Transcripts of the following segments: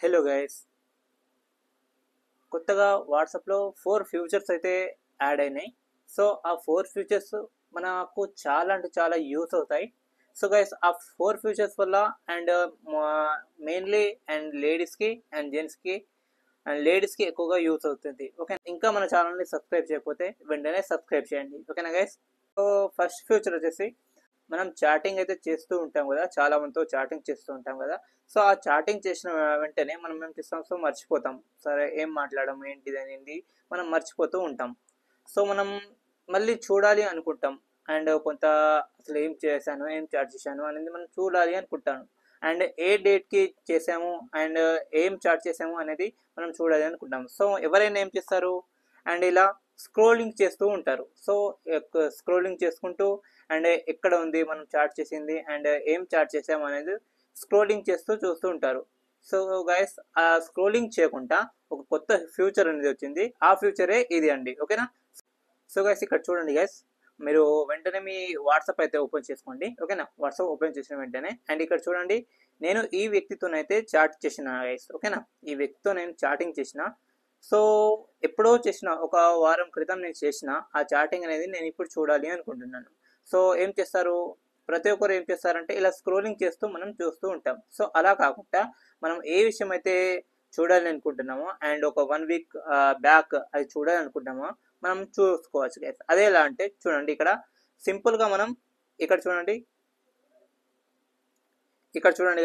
Hello guys, కొత్తగా వాట్సాప్లో 4 futures అయితే యాడ్ అయినాయి. సో ఆ 4 ఫ్యూచర్స్ మనకు చాలా అంటే చాలా యూస్ అవుతాయి. సో గైస్, ఆ 4 ఫ్యూచర్స్ వల్ల అండ్ మెయిన్లీ అండ్ లేడీస్కి అండ్ జెంట్స్కి అండ్ లేడీస్కి ఎక్కువగా యూస్ అవుతుంది. ఓకే, ఇంకా మన ఛానల్ని సబ్స్క్రైబ్ చేయకపోతే వెంటనే సబ్స్క్రైబ్ చేయండి. ఓకేనా గైస్? సో ఫస్ట్ ఫ్యూచర్ వచ్చేసి, మనం చాటింగ్ అయితే చేస్తూ ఉంటాం కదా, చాలా మందితో చాటింగ్ చేస్తూ ఉంటాం కదా. సో ఆ చాటింగ్ చేసిన వెంటనే మనం ఏం చేస్తాం, సో మర్చిపోతాం. సరే, ఏం మాట్లాడడం ఏంటిది అనేది మనం మర్చిపోతూ ఉంటాం. సో మనం మళ్ళీ చూడాలి అనుకుంటాం. అండ్ కొంత అసలు ఏం చేశాను, ఏం చాట్ చేశాను అనేది మనం చూడాలి అనుకుంటాను. అండ్ ఏ డేట్కి చేసాము అండ్ ఏం చాట్ చేసాము అనేది మనం చూడాలి అనుకుంటాం. సో ఎవరైనా ఏం చేస్తారు, అండ్ ఇలా స్క్రోలింగ్ చేస్తూ ఉంటారు. సో స్క్రోలింగ్ చేసుకుంటూ అండ్ ఎక్కడ ఉంది మనం చాట్ చేసింది అండ్ ఏం చాట్ చేసాము అనేది స్క్రోలింగ్ చేస్తూ చూస్తూ ఉంటారు. సో గైస్, ఆ స్క్రోలింగ్ చేయకుండా ఒక కొత్త ఫ్యూచర్ అనేది వచ్చింది. ఆ ఫ్యూచరే ఇది అండి. ఓకేనా? సో గైస్, ఇక్కడ చూడండి గైస్, మీరు వెంటనే మీ వాట్సాప్ అయితే ఓపెన్ చేసుకోండి. ఓకేనా? వాట్సాప్ ఓపెన్ చేసిన వెంటనే అండ్ ఇక్కడ చూడండి, నేను ఈ వ్యక్తితోనైతే చాట్ చేసిన గైస్. ఓకేనా? ఈ వ్యక్తితో నేను చాటింగ్ చేసిన. సో ఎప్పుడో చేసిన, ఒక వారం క్రితం నేను చేసిన ఆ చాటింగ్ అనేది నేను ఇప్పుడు చూడాలి అనుకుంటున్నాను. సో ఏం చేస్తారు, ప్రతి ఒక్కరు ఏం చేస్తారంటే ఇలా స్క్రోలింగ్ చేస్తూ మనం చూస్తూ ఉంటాం. సో అలా కాకుండా మనం ఏ విషయం అయితే చూడాలి అనుకుంటున్నామో అండ్ ఒక 1 వీక్ బ్యాక్ అది చూడాలి అనుకుంటున్నామో మనం చూసుకోవచ్చు గైస్. అదే ఎలా అంటే చూడండి, ఇక్కడ సింపుల్గా మనం ఇక్కడ చూడండి,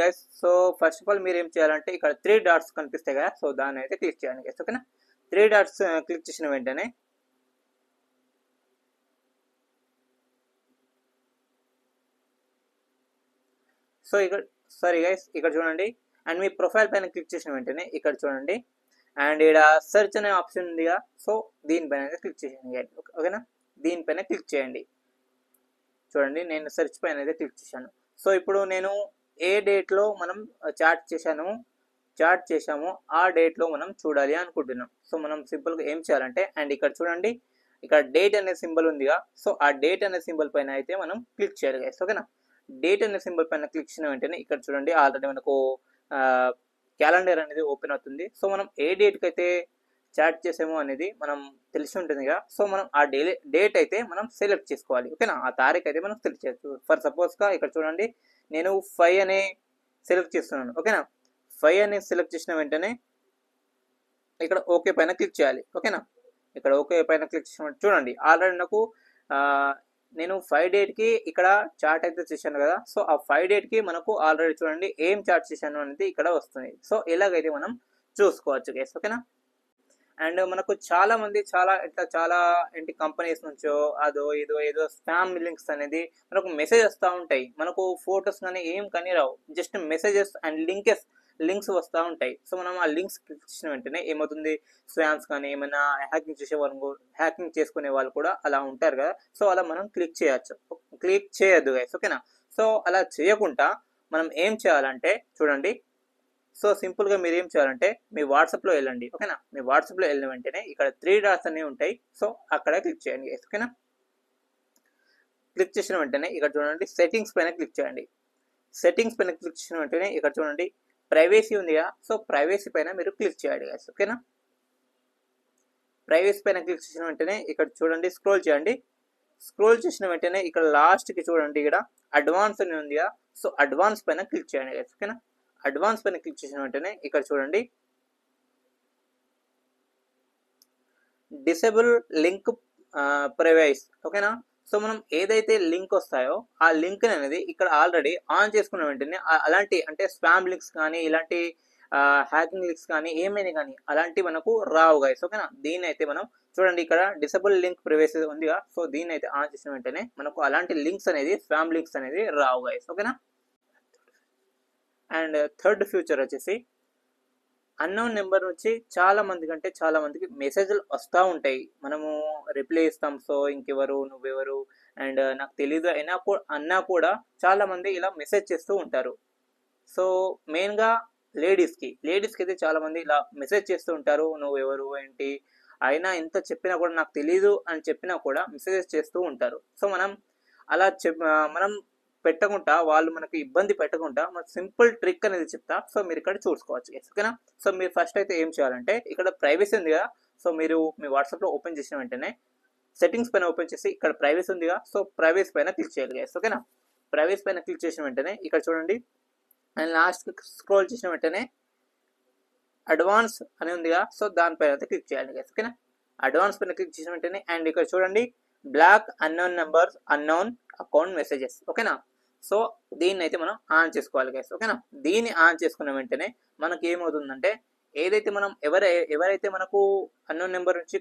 guys. So first of all మీరు ఏం చేయాలంటే, ఇక్కడ 3 డాట్స్ కనిపిస్తాయి కదా, సో దాన్ని అయితే క్లిక్ చేయండి గైస్. ఓకేనా? 3 డాట్స్ క్లిక్ చేసిన వెంటనే సో ఇక్కడ సారీ గైస్, ఇక్కడ చూడండి, అండ్ మీ ప్రొఫైల్ పైన క్లిక్ చేసిన వెంటనే ఇక్కడ చూడండి, అండ్ ఇక్కడ సెర్చ్ అనే ఆప్షన్ ఉందిగా, సో దీనిపైన క్లిక్ చేయండి. ఓకేనా? దీనిపైన క్లిక్ చేయండి. చూడండి, నేను సెర్చ్ పైన అయితే క్లిక్ చేశాను. సో ఇప్పుడు నేను ఏ డేట్లో మనం చాట్ చేశామో ఆ డేట్లో మనం చూడాలి అనుకుంటున్నాం. సో మనం సింపుల్గా ఏం చేయాలంటే, అండ్ ఇక్కడ చూడండి, ఇక్కడ డేట్ అనే సింబల్ ఉందిగా, సో ఆ డేట్ అనే సింబల్ పైన అయితే మనం క్లిక్ చేయాలి గైస్. ఓకేనా? డేట్ అనే సింబల్ పైన క్లిక్ చేసిన వెంటనే ఇక్కడ చూడండి, ఆల్రెడీ మనకు క్యాలెండర్ అనేది ఓపెన్ అవుతుంది. సో మనం ఏ డేట్కి అయితే చాట్ చేసామో అనేది మనం తెలిసి ఉంటుంది కదా. సో మనం ఆ డేట్ అయితే మనం సెలెక్ట్ చేసుకోవాలి. ఓకేనా? ఆ తారీఖు అయితే మనం సెలెక్ట్ చేయొచ్చు. ఫర్ సపోజ్గా ఇక్కడ చూడండి, నేను 5 అనే సెలెక్ట్ చేస్తున్నాను. ఓకేనా? 5 అనే సెలెక్ట్ చేసిన వెంటనే ఇక్కడ ఓకే పైన క్లిక్ చేయాలి. ఓకేనా? ఇక్కడ ఓకే పైన క్లిక్ చేసిన చూడండి, ఆల్రెడీ నాకు నేను 5 డేట్కి ఇక్కడ చాట్ అయితే చేశాను కదా. సో ఆ 5 డేట్కి మనకు ఆల్రెడీ చూడండి ఏం చాట్ చేశాను అనేది ఇక్కడ వస్తుంది. సో ఇలాగైతే మనం చూసుకోవచ్చు గైస్. ఓకేనా? అండ్ మనకు చాలా మంది చాలా ఏంటి కంపెనీస్ నుంచో అదో ఏదో స్పామ్ లింక్స్ అనేది మనకు మెసేజ్ వస్తూ ఉంటాయి. మనకు ఫొటోస్ కానీ ఏం కానీ రావు, జస్ట్ మెసేజెస్ అండ్ లింక్స్ వస్తూ ఉంటాయి. సో మనం ఆ లింక్స్ క్లిక్ చేసిన వెంటనే ఏమవుతుంది, స్పామ్స్ కానీ ఏమైనా హ్యాకింగ్ చేసుకునే వాళ్ళు కూడా అలా ఉంటారు కదా. సో అలా మనం క్లిక్ చేయొద్దు గైస్. ఓకేనా? సో అలా చేయకుండా మనం ఏం చేయాలంటే చూడండి, సో సింపుల్గా మీరు ఏం చేయాలంటే మీ వాట్సాప్లో వెళ్ళండి. ఓకేనా? మీ వాట్సాప్లో వెళ్ళిన వెంటనే ఇక్కడ 3 డాట్స్ అనేవి ఉంటాయి. సో అక్కడ క్లిక్ చేయండి. ఓకేనా? క్లిక్ చేసిన వెంటనే ఇక్కడ చూడండి, సెట్టింగ్స్ పైన క్లిక్ చేయండి. సెట్టింగ్స్ పైన క్లిక్ చేసిన వెంటనే ఇక్కడ చూడండి, ప్రైవసీ ఉందిగా, సో ప్రైవసీ పైన మీరు క్లిక్ చేయండి గైస్. ఓకేనా? ప్రైవసీ పైన క్లిక్ చేసిన వెంటనే ఇక్కడ చూడండి, స్క్రోల్ చేయండి. స్క్రోల్ చేసిన వెంటనే ఇక్కడ లాస్ట్కి చూడండి, ఇక్కడ అడ్వాన్స్ అని ఉందిగా, సో అడ్వాన్స్ పైన క్లిక్ చేయండి గైస్. ఓకేనా? అడ్వాన్స్ పైన క్లిక్ చేసిన వెంటనే ఇక్కడ చూడండి, డిసేబుల్ లింక్ ప్రైవసీ. ఓకేనా? సో మనం ఏదైతే లింక్ వస్తాయో ఆ లింక్ అనేది ఇక్కడ ఆల్రెడీ ఆన్ చేసుకున్న వెంటనే అలాంటి అంటే స్పామ్ లింక్స్ కానీ ఇలాంటి హ్యాకింగ్ లింక్స్ కానీ ఏమైనా కానీ అలాంటి మనకు రావు గైస్. ఓకేనా? దీన్ని అయితే మనం చూడండి, ఇక్కడ డిసేబుల్ లింక్ ప్రైవసీ ఉందిగా, సో దీన్ని అయితే ఆన్ చేసిన వెంటనే మనకు అలాంటి లింక్స్ అనేది స్పామ్ లింక్స్ అనేది రావు గైస్. ఓకేనా? అండ్ థర్డ్ ఫ్యూచర్ వచ్చేసి, అన్నోన్ నెంబర్ నుంచి చాలా మందికి మెసేజ్లు వస్తూ ఉంటాయి. మనము రిప్లై ఇస్తాం, సో ఇంకెవరు, నువ్వెవరు, అండ్ నాకు తెలీదు అన్నా కూడా చాలా మంది ఇలా మెసేజ్ చేస్తూ ఉంటారు. సో మెయిన్గా లేడీస్కి అయితే చాలా మంది ఇలా మెసేజ్ చేస్తూ ఉంటారు, నువ్వెవరు ఏంటి, అయినా ఎంత చెప్పినా కూడా నాకు తెలీదు అని చెప్పినా కూడా మెసేజెస్ చేస్తూ ఉంటారు. సో మనం అలా మనం పెట్టకుండా వాళ్ళు మనకు ఇబ్బంది పెట్టకుండా మన సింపుల్ ట్రిక్ అనేది చెప్తా. సో మీరు ఇక్కడ చూసుకోవచ్చు గైస్, ఓకేనా. సో మీరు ఫస్ట్ అయితే ఏం చేయాలంటే ఇక్కడ ప్రైవసీ ఉంది కదా, సో మీరు మీ వాట్సాప్లో ఓపెన్ చేసిన వెంటనే సెట్టింగ్స్ పైన ఓపెన్ చేసి ఇక్కడ ప్రైవసీ ఉందిగా, సో ప్రైవసీ పైన క్లిక్ చేయాలి గైస్, ఓకేనా. ప్రైవసీ పైన క్లిక్ చేసిన వెంటనే ఇక్కడ చూడండి, అండ్ లాస్ట్ స్క్రోల్ చేసిన వెంటనే అడ్వాన్స్ అని ఉందిగా, సో దానిపైన అయితే క్లిక్ చేయాలి గైస్, ఓకేనా. అడ్వాన్స్ పైన క్లిక్ చేసిన వెంటనే అండ్ ఇక్కడ చూడండి block unknown numbers unknown account messages, ఓకేనా. సో దీన్ని అయితే మనం ఆన్ చేసుకోవాలి గైస్, ఓకేనా. దీన్ని ఆన్ చేసుకున్న వెంటనే మనకి ఏమవుతుందంటే ఏదైతే మనం ఎవరైతే మనకు అన్నోన్ నెంబర్ నుంచి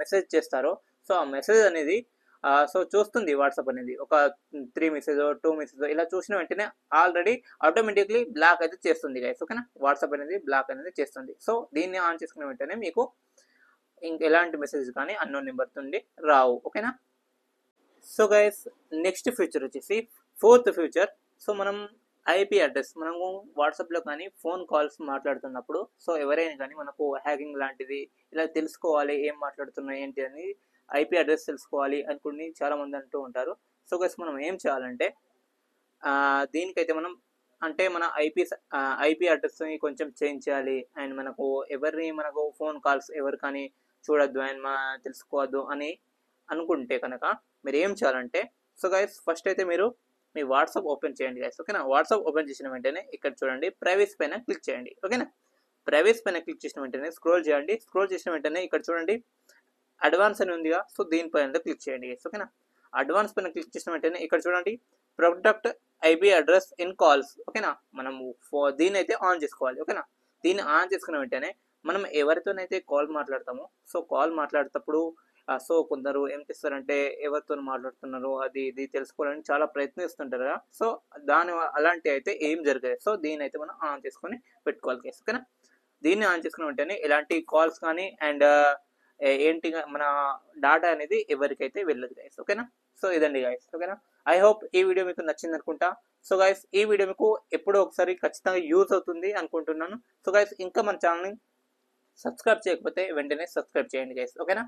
మెసేజ్ చేస్తారో సో ఆ మెసేజ్ అనేది సో చూస్తుంది వాట్సాప్ అనేది ఒక 3 మెసేజ్ 2 మెసేజ్ ఇలా చూసిన వెంటనే ఆల్రెడీ ఆటోమేటిక్లీ బ్లాక్ అయితే చేస్తుంది గైస్, ఓకేనా. వాట్సాప్ అనేది బ్లాక్ అనేది చేస్తుంది. సో దీన్ని ఆన్ చేసుకున్న వెంటనే మీకు ఎలాంటి మెసేజ్ కానీ అన్నోన్ నెంబర్ నుండి రావు, ఓకేనా. సో గైస్ నెక్స్ట్ ఫీచర్ వచ్చేసి 4th ఫీచర్. సో మనం ఐపీ అడ్రస్ మనము వాట్సాప్లో కానీ ఫోన్ కాల్స్ మాట్లాడుతున్నప్పుడు సో ఎవరైనా కానీ మనకు హ్యాకింగ్ లాంటిది ఇలా తెలుసుకోవాలి ఏం మాట్లాడుతున్నాయి ఏంటి అని ఐపీ అడ్రస్ తెలుసుకోవాలి అనుకుని చాలామంది అంటూ ఉంటారు. సో గైస్ మనం ఏం చేయాలంటే దీనికైతే మనం అంటే మన ఐపీ అడ్రస్ని కొంచెం చేంజ్ చేయాలి అండ్ మనకు ఫోన్ కాల్స్ ఎవరు కానీ చూడొద్దు అండ్ తెలుసుకోవద్దు అని అనుకుంటే కనుక మీరు ఏం చేయాలంటే సో గైస్ ఫస్ట్ అయితే మీరు మీ వాట్సాప్ ఓపెన్ చేయండి గైస్, ఓకేనా. వాట్సాప్ ఓపెన్ చేసిన వెంటనే ఇక్కడ చూడండి ప్రైవసీ పైన క్లిక్ చేయండి, ఓకేనా. ప్రైవసీ పైన క్లిక్ చేసిన వెంటనే స్క్రోల్ చేయండి. స్క్రోల్ చేసిన వెంటనే ఇక్కడ చూడండి అడ్వాన్స్ అని ఉందిగా, సో దీనిపైన క్లిక్ చేయండి గైస్, ఓకేనా. అడ్వాన్స్ పైన క్లిక్ చేసిన వెంటనే ఇక్కడ చూడండి protect IP address in calls, ఓకేనా. మనము దీన్ని అయితే ఆన్ చేసుకోవాలి, ఓకేనా. దీన్ని ఆన్ చేసుకున్న వెంటనే మనం ఎవరితోనైతే కాల్ మాట్లాడతామో సో కాల్ మాట్లాడేటప్పుడు సో కొందరు ఏం చేస్తారంటే ఎవరితో మాట్లాడుతున్నారు అది ఇది తెలుసుకోవాలని చాలా ప్రయత్నిస్తుంటారు కదా, సో అలాంటి అయితే ఏం జరగదు. సో దీన్ని అయితే మనం ఆన్ చేసుకొని పెట్టుకోవాలి గైస్, ఓకేనా. దీన్ని ఆన్ చేసుకున్న వెంటనే ఎలాంటి కాల్స్ కానీ అండ్ ఏంటి మన డాటా అనేది ఎవరికైతే వెళ్ళదు గైస్, ఓకేనా. సో ఇదండి గైస్, ఓకేనా. ఐ హోప్ ఈ వీడియో మీకు నచ్చింది అనుకుంటా. సో గైస్ ఈ వీడియో మీకు ఎప్పుడో ఒకసారి ఖచ్చితంగా యూజ్ అవుతుంది అనుకుంటున్నాను. సో గైస్ ఇంకా మన ఛానల్ని సబ్స్క్రైబ్ చేయకపోతే వెంటనే సబ్స్క్రైబ్ చేయండి గైస్, ఓకేనా.